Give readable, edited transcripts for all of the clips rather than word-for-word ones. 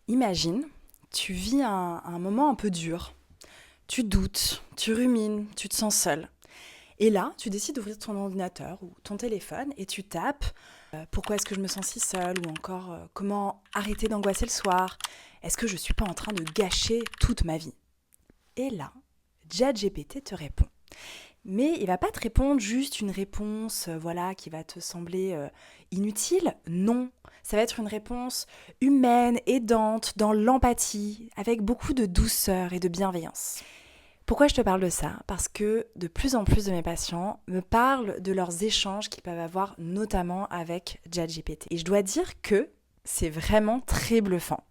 Imagine, tu vis un moment un peu dur. Tu doutes, tu rumines, tu te sens seul. Et là, tu décides d'ouvrir ton ordinateur ou ton téléphone et tu tapes pourquoi est-ce que je me sens si seule ou encore comment arrêter d'angoisser le soir. Est-ce que je suis pas en train de gâcher toute ma vie? Et là, ChatGPT te répond. Mais il va pas te répondre juste une réponse voilà qui va te sembler inutile. Non, ça va être une réponse humaine, aidante, dans l'empathie, avec beaucoup de douceur et de bienveillance. Pourquoi je te parle de ça? Parce que de plus en plus de mes patients me parlent de leurs échanges qu'ils peuvent avoir notamment avec ChatGPT. Et je dois dire que c'est vraiment très bluffant.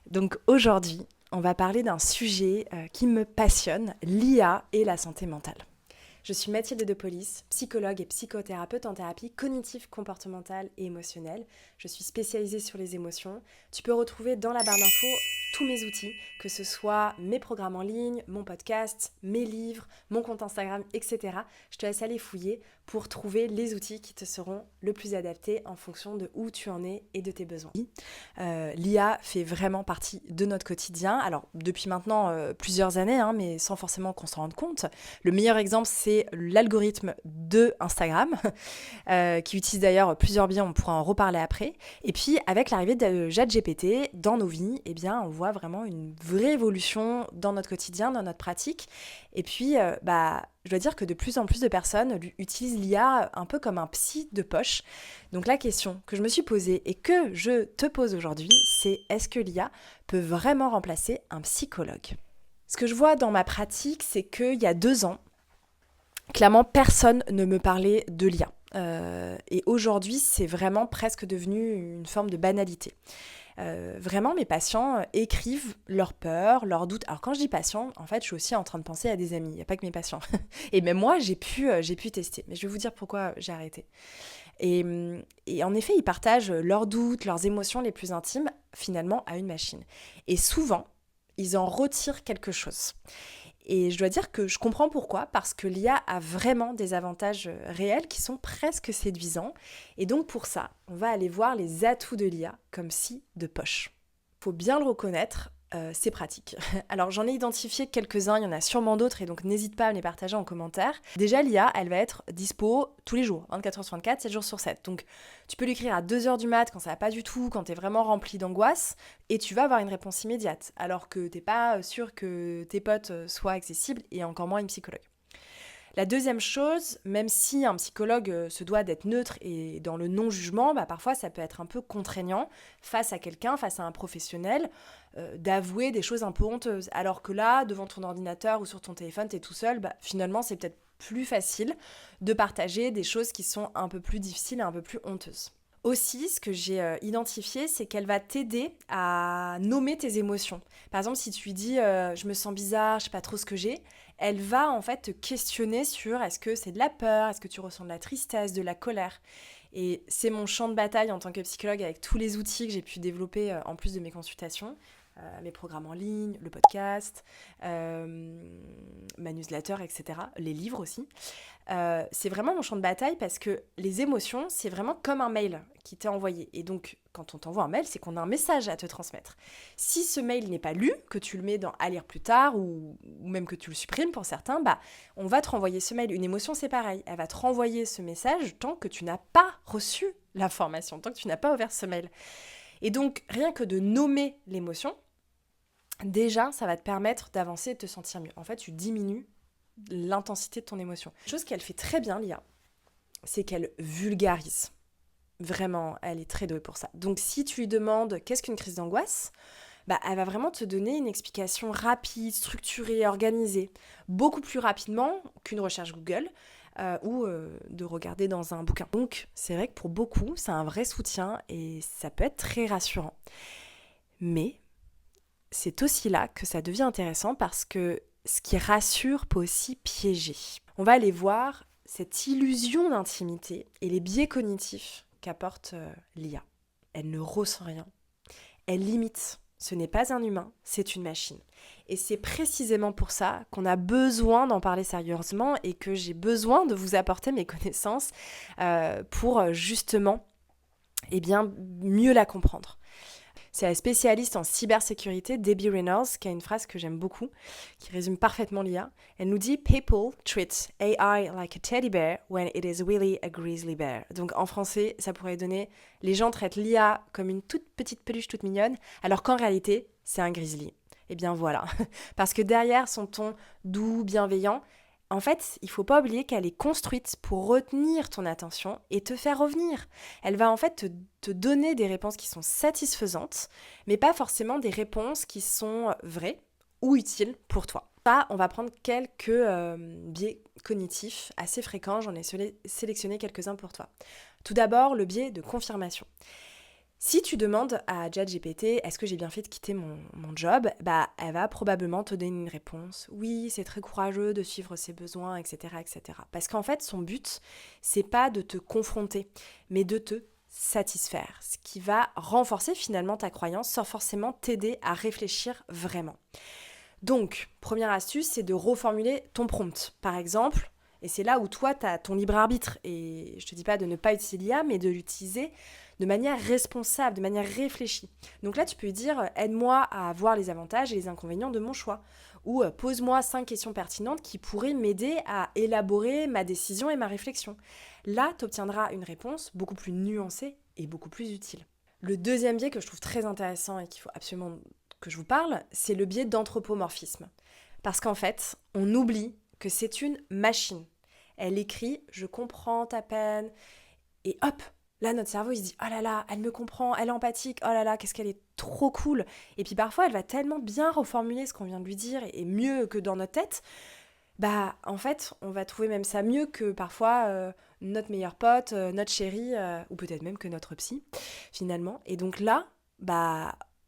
Donc aujourd'hui, on va parler d'un sujet qui me passionne, l'IA et la santé mentale. Je suis Mathilde de Police, psychologue et psychothérapeute en thérapie cognitive, comportementale et émotionnelle. Je suis spécialisée sur les émotions. Tu peux retrouver dans la barre d'infos tous mes outils, que ce soit mes programmes en ligne, mon podcast, mes livres, mon compte Instagram, etc. Je te laisse aller fouiller pour trouver les outils qui te seront le plus adaptés en fonction de où tu en es et de tes besoins. L'IA fait vraiment partie de notre quotidien. Alors, depuis maintenant plusieurs années, mais sans forcément qu'on s'en rende compte. Le meilleur exemple, c'est l'algorithme de Instagram, qui utilise d'ailleurs plusieurs biais, on pourra en reparler après. Et puis, avec l'arrivée de ChatGPT dans nos vies, eh bien, on voit vraiment une vraie évolution dans notre quotidien, dans notre pratique. Et puis, je dois dire que de plus en plus de personnes utilisent l'IA un peu comme un psy de poche. Donc la question que je me suis posée et que je te pose aujourd'hui, c'est est-ce que l'IA peut vraiment remplacer un psychologue? Ce que je vois dans ma pratique, c'est qu'il y a 2 ans, clairement, personne ne me parlait de l'IA. Et aujourd'hui, c'est vraiment presque devenu une forme de banalité. Vraiment, mes patients écrivent leurs peurs, leurs doutes. Alors quand je dis patients, en fait, je suis aussi en train de penser à des amis. Il n'y a pas que mes patients. Et même moi, j'ai pu tester. Mais je vais vous dire pourquoi j'ai arrêté. Et, et en effet, ils partagent leurs doutes, leurs émotions les plus intimes, finalement, à une machine. Et souvent, ils en retirent quelque chose. Et je dois dire que je comprends pourquoi, parce que l'IA a vraiment des avantages réels qui sont presque séduisants. Et donc pour ça, on va aller voir les atouts de l'IA comme si de poche. Faut bien le reconnaître, c'est pratique. Alors j'en ai identifié quelques-uns, il y en a sûrement d'autres, et donc n'hésite pas à me les partager en commentaire. Déjà l'IA, elle va être dispo tous les jours, 24h sur 24, 7 jours sur 7. Donc tu peux l'écrire à 2h du mat quand ça va pas du tout, quand t'es vraiment rempli d'angoisse, et tu vas avoir une réponse immédiate, alors que t'es pas sûr que tes potes soient accessibles, et encore moins une psychologue. La deuxième chose, même si un psychologue se doit d'être neutre et dans le non-jugement, parfois ça peut être un peu contraignant face à quelqu'un, face à un professionnel, d'avouer des choses un peu honteuses. Alors que là, devant ton ordinateur ou sur ton téléphone, t'es tout seul, finalement c'est peut-être plus facile de partager des choses qui sont un peu plus difficiles et un peu plus honteuses. Aussi, ce que j'ai identifié, c'est qu'elle va t'aider à nommer tes émotions. Par exemple, si tu lui dis je me sens bizarre, je sais pas trop ce que j'ai, elle va en fait te questionner sur est-ce que c'est de la peur, est-ce que tu ressens de la tristesse, de la colère. Et c'est mon champ de bataille en tant que psychologue avec tous les outils que j'ai pu développer en plus de mes consultations, mes programmes en ligne, le podcast, ma newsletter, etc. Les livres aussi. C'est vraiment mon champ de bataille parce que les émotions, c'est vraiment comme un mail qui t'est envoyé. Et donc, quand on t'envoie un mail, c'est qu'on a un message à te transmettre. Si ce mail n'est pas lu, que tu le mets dans à lire plus tard ou même que tu le supprimes pour certains, on va te renvoyer ce mail. Une émotion, c'est pareil. Elle va te renvoyer ce message tant que tu n'as pas reçu l'information, tant que tu n'as pas ouvert ce mail. Et donc, rien que de nommer l'émotion, déjà, ça va te permettre d'avancer et de te sentir mieux. En fait, tu diminues l'intensité de ton émotion. Une chose qu'elle fait très bien, l'IA, c'est qu'elle vulgarise. Vraiment, elle est très douée pour ça. Donc, si tu lui demandes qu'est-ce qu'une crise d'angoisse, elle va vraiment te donner une explication rapide, structurée, organisée, beaucoup plus rapidement qu'une recherche Google ou de regarder dans un bouquin. Donc, c'est vrai que pour beaucoup, c'est un vrai soutien et ça peut être très rassurant. Mais c'est aussi là que ça devient intéressant parce que ce qui rassure peut aussi piéger. On va aller voir cette illusion d'intimité et les biais cognitifs qu'apporte l'IA. Elle ne ressent rien. Elle limite. Ce n'est pas un humain, c'est une machine. Et c'est précisément pour ça qu'on a besoin d'en parler sérieusement et que j'ai besoin de vous apporter mes connaissances pour justement mieux la comprendre. C'est la spécialiste en cybersécurité Debbie Reynolds qui a une phrase que j'aime beaucoup, qui résume parfaitement l'IA. Elle nous dit « People treat AI like a teddy bear when it is really a grizzly bear ». Donc en français, ça pourrait donner « Les gens traitent l'IA comme une toute petite peluche toute mignonne, alors qu'en réalité, c'est un grizzly ». Eh bien voilà, parce que derrière son ton doux, bienveillant, en fait, il ne faut pas oublier qu'elle est construite pour retenir ton attention et te faire revenir. Elle va en fait te donner des réponses qui sont satisfaisantes, mais pas forcément des réponses qui sont vraies ou utiles pour toi. Là, on va prendre quelques biais cognitifs assez fréquents, j'en ai sélectionné quelques-uns pour toi. Tout d'abord, le biais de confirmation. Si tu demandes à ChatGPT « Est-ce que j'ai bien fait de quitter mon job ?», elle va probablement te donner une réponse « Oui, c'est très courageux de suivre ses besoins, etc. etc. » Parce qu'en fait, son but, c'est pas de te confronter, mais de te satisfaire, ce qui va renforcer finalement ta croyance sans forcément t'aider à réfléchir vraiment. Donc, première astuce, c'est de reformuler ton prompt. Par exemple, et c'est là où toi, tu as ton libre arbitre, et je te dis pas de ne pas utiliser l'IA, mais de l'utiliser de manière responsable, de manière réfléchie. Donc là, tu peux lui dire « Aide-moi à voir les avantages et les inconvénients de mon choix » ou « Pose-moi 5 questions pertinentes qui pourraient m'aider à élaborer ma décision et ma réflexion ». Là, tu obtiendras une réponse beaucoup plus nuancée et beaucoup plus utile. Le deuxième biais que je trouve très intéressant et qu'il faut absolument que je vous parle, c'est le biais d'anthropomorphisme. Parce qu'en fait, on oublie que c'est une machine. Elle écrit « Je comprends ta peine » et hop, là, notre cerveau, il se dit « Oh là là, elle me comprend, elle est empathique, oh là là, qu'est-ce qu'elle est trop cool !» Et puis parfois, elle va tellement bien reformuler ce qu'on vient de lui dire et mieux que dans notre tête, en fait, on va trouver même ça mieux que parfois notre meilleur pote, notre chéri, ou peut-être même que notre psy, finalement. Et donc là,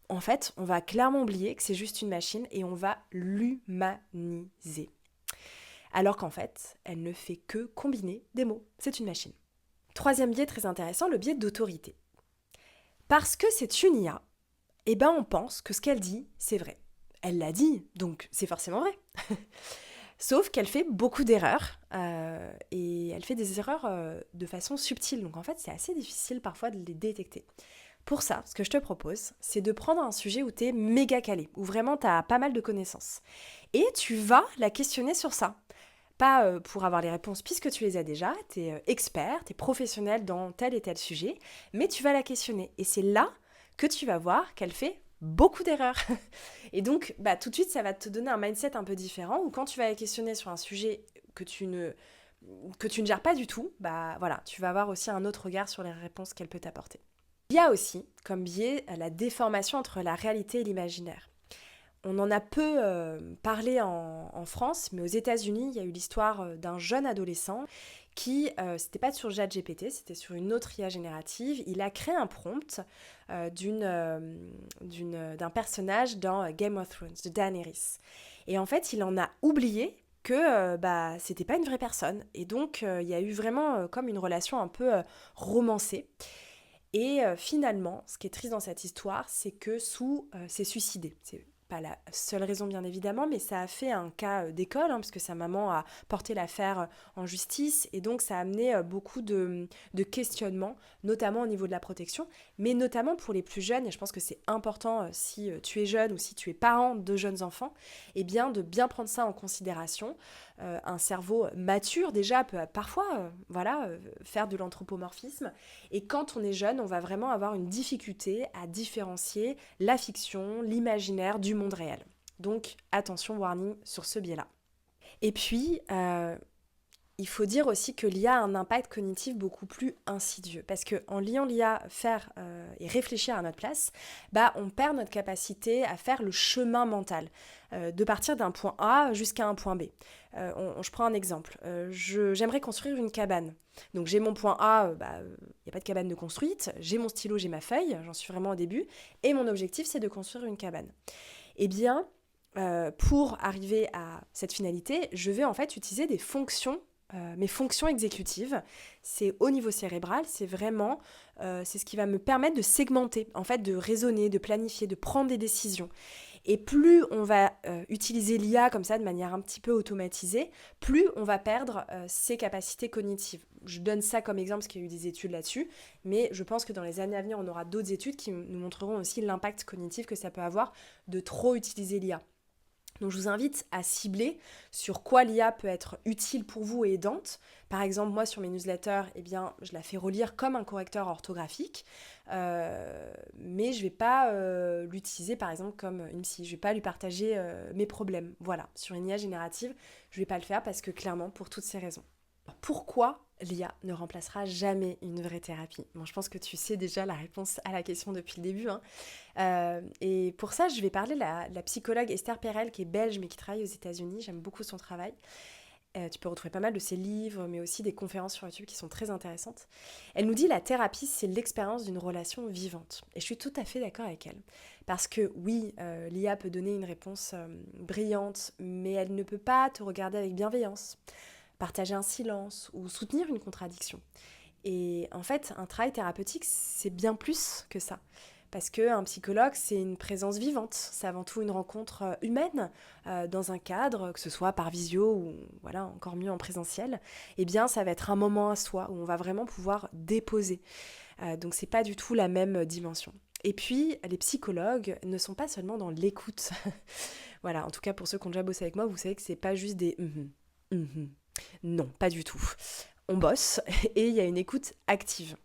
en fait, on va clairement oublier que c'est juste une machine et on va l'humaniser. Alors qu'en fait, elle ne fait que combiner des mots. C'est une machine. Troisième biais très intéressant, le biais d'autorité. Parce que c'est une IA, on pense que ce qu'elle dit, c'est vrai. Elle l'a dit, donc c'est forcément vrai. Sauf qu'elle fait beaucoup d'erreurs, et elle fait des erreurs de façon subtile. Donc en fait, c'est assez difficile parfois de les détecter. Pour ça, ce que je te propose, c'est de prendre un sujet où tu es méga calé, où vraiment tu as pas mal de connaissances. Et tu vas la questionner sur ça. Pas pour avoir les réponses puisque tu les as déjà, tu es expert, tu es professionnel dans tel et tel sujet, mais tu vas la questionner. Et c'est là que tu vas voir qu'elle fait beaucoup d'erreurs. Et donc, tout de suite, ça va te donner un mindset un peu différent, où quand tu vas la questionner sur un sujet que tu ne gères pas du tout, tu vas avoir aussi un autre regard sur les réponses qu'elle peut t'apporter. Il y a aussi, comme biais, la déformation entre la réalité et l'imaginaire. On en a peu parlé en France, mais aux États-Unis, il y a eu l'histoire d'un jeune adolescent qui, c'était pas sur ChatGPT, c'était sur une autre IA générative. Il a créé un prompt d'un personnage dans Game of Thrones, de Daenerys. Et en fait, il en a oublié que c'était pas une vraie personne. Et donc, il y a eu vraiment comme une relation un peu romancée. Et finalement, ce qui est triste dans cette histoire, c'est que Sue s'est suicidée. C'est pas la seule raison bien évidemment, mais ça a fait un cas d'école, parce que sa maman a porté l'affaire en justice, et donc ça a amené beaucoup de questionnements, notamment au niveau de la protection, mais notamment pour les plus jeunes, et je pense que c'est important si tu es jeune ou si tu es parent de jeunes enfants, de bien prendre ça en considération. Un cerveau mature déjà peut parfois faire de l'anthropomorphisme, et quand on est jeune, on va vraiment avoir une difficulté à différencier la fiction, l'imaginaire du monde réel. Donc attention, warning sur ce biais-là. Et puis, il faut dire aussi que l'IA a un impact cognitif beaucoup plus insidieux, parce qu'en liant l'IA faire et réfléchir à notre place, on perd notre capacité à faire le chemin mental, de partir d'un point A jusqu'à un point B. Je prends un exemple. J'aimerais construire une cabane. Donc j'ai mon point A, il n'y a pas de cabane de construite, j'ai mon stylo, j'ai ma feuille, j'en suis vraiment au début, et mon objectif c'est de construire une cabane. Eh bien, pour arriver à cette finalité, je vais en fait utiliser des fonctions, mes fonctions exécutives. C'est au niveau cérébral, c'est vraiment, c'est ce qui va me permettre de segmenter, en fait, de raisonner, de planifier, de prendre des décisions. Et plus on va utiliser l'IA comme ça de manière un petit peu automatisée, plus on va perdre ses capacités cognitives. Je donne ça comme exemple parce qu'il y a eu des études là-dessus, mais je pense que dans les années à venir, on aura d'autres études qui nous montreront aussi l'impact cognitif que ça peut avoir de trop utiliser l'IA. Donc je vous invite à cibler sur quoi l'IA peut être utile pour vous et aidante. Par exemple, moi sur mes newsletters, eh bien, je la fais relire comme un correcteur orthographique, mais je ne vais pas l'utiliser par exemple comme une psy. Je ne vais pas lui partager mes problèmes. Voilà, sur une IA générative, je ne vais pas le faire parce que clairement, pour toutes ces raisons. Pourquoi l'IA ne remplacera jamais une vraie thérapie? Bon, je pense que tu sais déjà la réponse à la question depuis le début, hein. Et pour ça, je vais parler de la psychologue Esther Perel, qui est belge mais qui travaille aux États-Unis. J'aime beaucoup son travail. Tu peux retrouver pas mal de ses livres, mais aussi des conférences sur YouTube qui sont très intéressantes. Elle nous dit la thérapie, c'est l'expérience d'une relation vivante. Et je suis tout à fait d'accord avec elle. Parce que oui, l'IA peut donner une réponse brillante, mais elle ne peut pas te regarder avec bienveillance, partager un silence ou soutenir une contradiction. Et en fait, un travail thérapeutique, c'est bien plus que ça. Parce qu'un psychologue, c'est une présence vivante. C'est avant tout une rencontre humaine dans un cadre, que ce soit par visio ou voilà, encore mieux en présentiel. Eh bien, ça va être un moment à soi où on va vraiment pouvoir déposer. Donc, c'est pas du tout la même dimension. Et puis, les psychologues ne sont pas seulement dans l'écoute. Voilà, en tout cas, pour ceux qui ont déjà bossé avec moi, vous savez que c'est pas juste des non, pas du tout. On bosse et il y a une écoute active.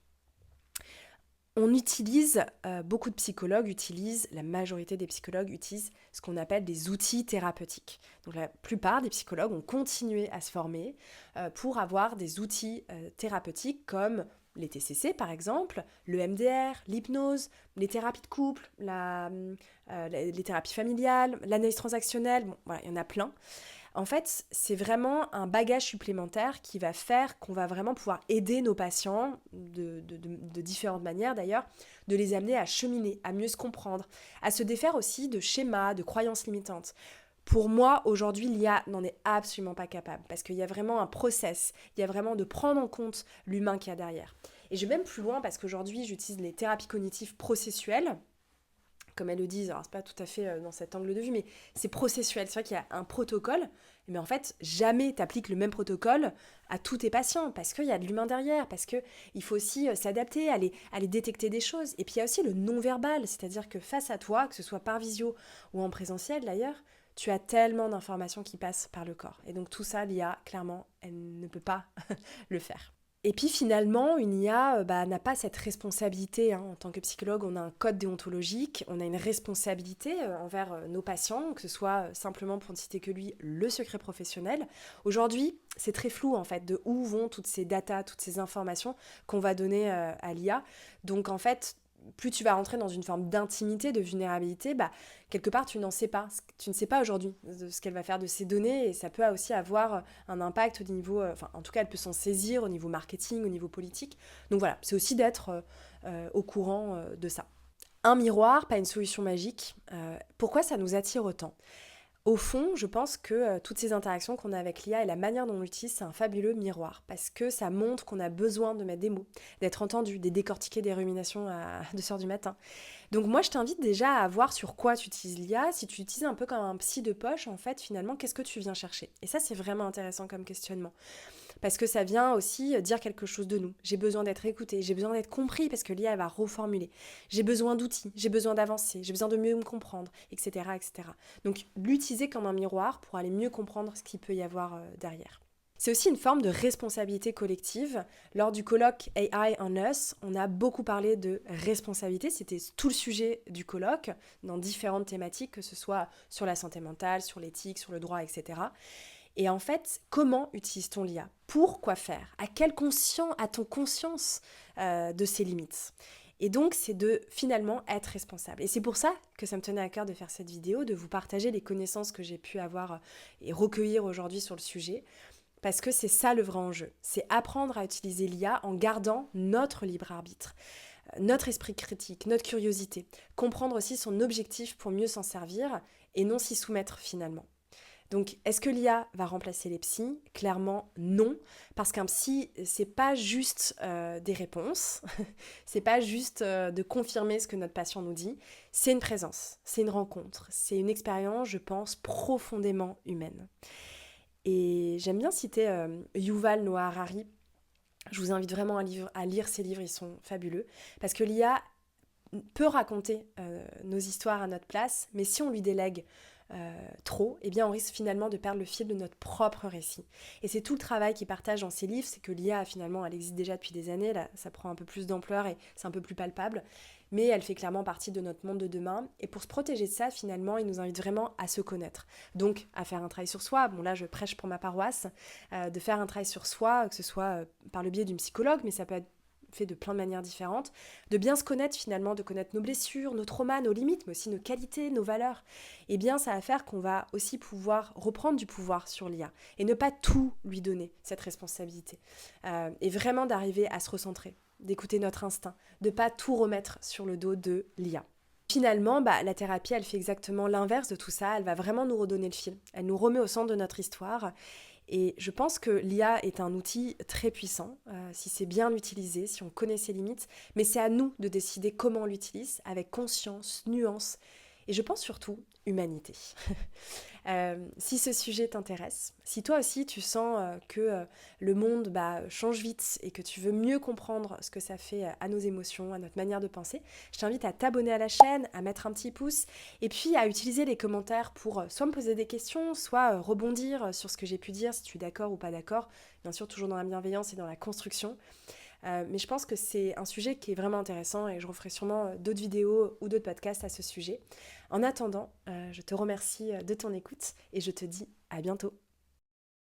On utilise, beaucoup de psychologues utilisent, la majorité des psychologues utilisent ce qu'on appelle des outils thérapeutiques. Donc la plupart des psychologues ont continué à se former pour avoir des outils thérapeutiques comme les TCC par exemple, le MDR, l'hypnose, les thérapies de couple, les thérapies familiales, l'analyse transactionnelle, bon voilà, il y en a plein. En fait, c'est vraiment un bagage supplémentaire qui va faire qu'on va vraiment pouvoir aider nos patients, de différentes manières d'ailleurs, de les amener à cheminer, à mieux se comprendre, à se défaire aussi de schémas, de croyances limitantes. Pour moi, aujourd'hui, l'IA n'en est absolument pas capable, parce qu'il y a vraiment un process, il y a vraiment de prendre en compte l'humain qu'il y a derrière. Et je vais même plus loin, parce qu'aujourd'hui, j'utilise les thérapies cognitives processuelles, comme elles le disent, alors c'est pas tout à fait dans cet angle de vue, mais c'est processuel. C'est vrai qu'il y a un protocole, mais en fait, jamais tu appliques le même protocole à tous tes patients, parce qu'il y a de l'humain derrière, parce qu'il faut aussi s'adapter, aller détecter des choses. Et puis il y a aussi le non-verbal, c'est-à-dire que face à toi, que ce soit par visio ou en présentiel d'ailleurs, tu as tellement d'informations qui passent par le corps. Et donc tout ça, l'IA, clairement, elle ne peut pas le faire. Et puis finalement, une IA n'a pas cette responsabilité, hein. En tant que psychologue, on a un code déontologique, on a une responsabilité envers nos patients, que ce soit simplement, pour ne citer que lui, le secret professionnel. Aujourd'hui, c'est très flou en fait, de où vont toutes ces datas, toutes ces informations qu'on va donner à l'IA. Donc en fait, plus tu vas rentrer dans une forme d'intimité, de vulnérabilité, quelque part tu n'en sais pas. Tu ne sais pas aujourd'hui de ce qu'elle va faire de ces données et ça peut aussi avoir un impact au niveau, en tout cas elle peut s'en saisir au niveau marketing, au niveau politique. Donc voilà, c'est aussi d'être au courant de ça. Un miroir, pas une solution magique. Pourquoi ça nous attire autant ? Au fond, je pense que toutes ces interactions qu'on a avec l'IA et la manière dont on l'utilise, c'est un fabuleux miroir parce que ça montre qu'on a besoin de mettre des mots, d'être entendu, de décortiquer des ruminations à 2h du matin. Donc moi, je t'invite déjà à voir sur quoi tu utilises l'IA. Si tu l'utilises un peu comme un psy de poche, en fait, finalement, qu'est-ce que tu viens chercher ? Et ça, c'est vraiment intéressant comme questionnement. Parce que ça vient aussi dire quelque chose de nous. J'ai besoin d'être écouté, j'ai besoin d'être compris parce que l'IA elle va reformuler. J'ai besoin d'outils, j'ai besoin d'avancer, j'ai besoin de mieux me comprendre, etc., etc. Donc l'utiliser comme un miroir pour aller mieux comprendre ce qu'il peut y avoir derrière. C'est aussi une forme de responsabilité collective. Lors du colloque AI on Us, on a beaucoup parlé de responsabilité. C'était tout le sujet du colloque, dans différentes thématiques, que ce soit sur la santé mentale, sur l'éthique, sur le droit, etc. Et en fait, comment utilise-t-on l'IA ? Pour quoi faire ? À quel conscient a-t-on conscience de ses limites ? Et donc, c'est de finalement être responsable. Et c'est pour ça que ça me tenait à cœur de faire cette vidéo, de vous partager les connaissances que j'ai pu avoir et recueillir aujourd'hui sur le sujet, parce que c'est ça le vrai enjeu. C'est apprendre à utiliser l'IA en gardant notre libre arbitre, notre esprit critique, notre curiosité, comprendre aussi son objectif pour mieux s'en servir et non s'y soumettre finalement. Donc, est-ce que l'IA va remplacer les psys? Clairement, non, parce qu'un psy, c'est pas juste des réponses, c'est pas juste de confirmer ce que notre patient nous dit, c'est une présence, c'est une rencontre, c'est une expérience, je pense, profondément humaine. Et j'aime bien citer Yuval Noah Harari. Je vous invite vraiment à lire ses livres, ils sont fabuleux, parce que l'IA peut raconter nos histoires à notre place, mais si on lui délègue trop, eh bien on risque finalement de perdre le fil de notre propre récit. Et c'est tout le travail qu'il partage dans ses livres, c'est que l'IA finalement, elle existe déjà depuis des années, là ça prend un peu plus d'ampleur et c'est un peu plus palpable, mais elle fait clairement partie de notre monde de demain. Et pour se protéger de ça, finalement, il nous invite vraiment à se connaître. Donc à faire un travail sur soi, bon là je prêche pour ma paroisse, de faire un travail sur soi, que ce soit par le biais d'une psychologue, mais ça peut être fait de plein de manières différentes, de bien se connaître finalement, de connaître nos blessures, nos traumas, nos limites, mais aussi nos qualités, nos valeurs, eh bien ça va faire qu'on va aussi pouvoir reprendre du pouvoir sur l'IA et ne pas tout lui donner, cette responsabilité. Et vraiment d'arriver à se recentrer, d'écouter notre instinct, de pas tout remettre sur le dos de l'IA. Finalement, la thérapie, elle fait exactement l'inverse de tout ça, elle va vraiment nous redonner le fil, elle nous remet au centre de notre histoire. Et je pense que l'IA est un outil très puissant, si c'est bien utilisé, si on connaît ses limites, mais c'est à nous de décider comment on l'utilise, avec conscience, nuance, et je pense surtout humanité. Si ce sujet t'intéresse, si toi aussi tu sens que le monde change vite et que tu veux mieux comprendre ce que ça fait à nos émotions, à notre manière de penser, je t'invite à t'abonner à la chaîne, à mettre un petit pouce et puis à utiliser les commentaires pour soit me poser des questions, soit rebondir sur ce que j'ai pu dire, si tu es d'accord ou pas d'accord, bien sûr toujours dans la bienveillance et dans la construction. Mais je pense que c'est un sujet qui est vraiment intéressant et je referai sûrement d'autres vidéos ou d'autres podcasts à ce sujet. En attendant, je te remercie de ton écoute et je te dis à bientôt.